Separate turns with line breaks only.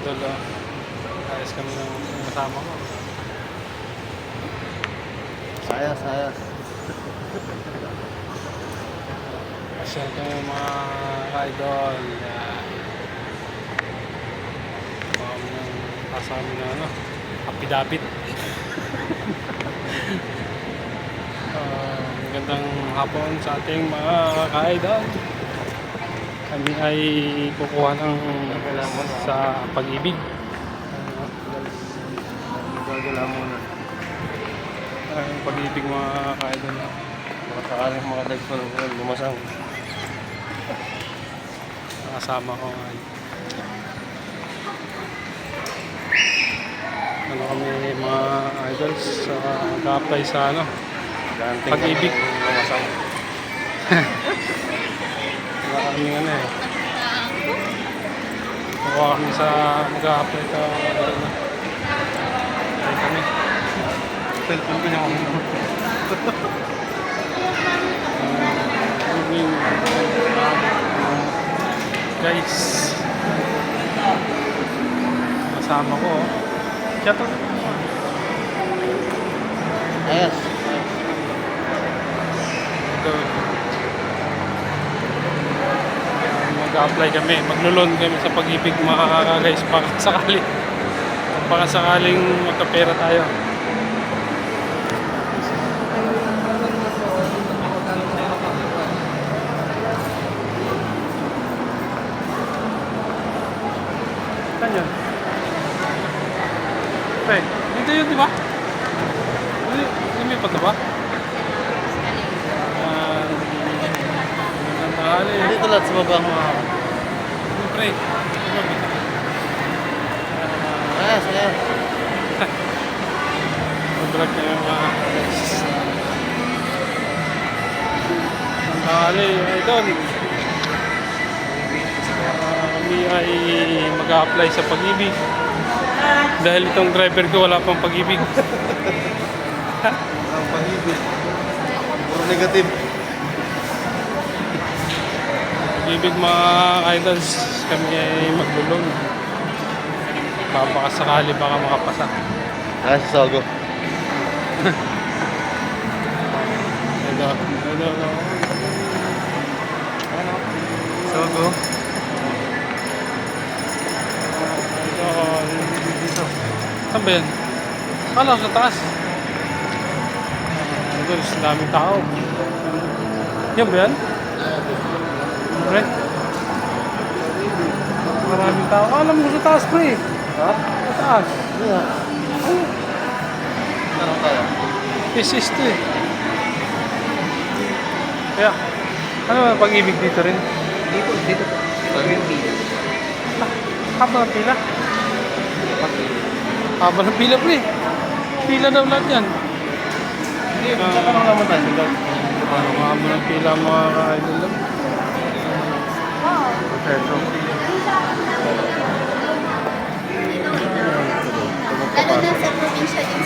idol. Ayos kami ng kasama ko.
Sayas.
Pasyal kami mga idol. Kami ng kasama na ano, kapidapit. Magandang hapon sa ating mga ka-idol. Kami ay kukuha ng sa Pag-ibig.
Gagala muna.
Ang Pag-ibig mga ka-idol.
Mga sakaling mga dagpo ng ulan, lumasang.
Nakasama ko ngayon. Ano kami mga idols mag-apply sa ano, Pag-ibig.
Lumasang.
Wala kaming ano eh. Kukuha kami sa mag-apply sa ano. Ay kami.
Cellphone ko niya kami.
Guys, kasama ko. Shout out.
Ayos.
Mag-apply kami, maglulon kami sa Pag-ibig mga guys, baka sakaling magkapera tayo. Saan yun? Hey, dito yun, di ba? Lumipat na ba? Magandang tanghali.
Dito lahat sa baba mga.
Siyempre.
Ayos.
Mag-vlog na yung mga tanghali, idol. Kami ay mag-a-apply sa Pag-ibig. Dahil itong driver ko wala pang Pag-ibig.
Ang Pag-ibig. Puro negative.
Pag-ibig mga idols, kami ay maglulong. Baka sakali baka makapasa.
Ayos sa Sogo.
Ito.
Sogo.
Dito. Saan ba yan? Kala sa taas. Idols, daming tao. Yan ba yan? Pre? Maraming tao. Alam mo sa taas, pre.
Ha?
Sa taas.
Yeah. Ano tayo?
This to eh. Kaya, ano ba Pag-ibig dito rin?
Dito. Pag-ibig.
Haba ng pila? Haba ng pila, pre. Pila daw lahat yan.
Hindi, tatanong naman tayo.
Haba ng pila mga ka-idol lang.
Proseso.
Lalo na sa probinsya din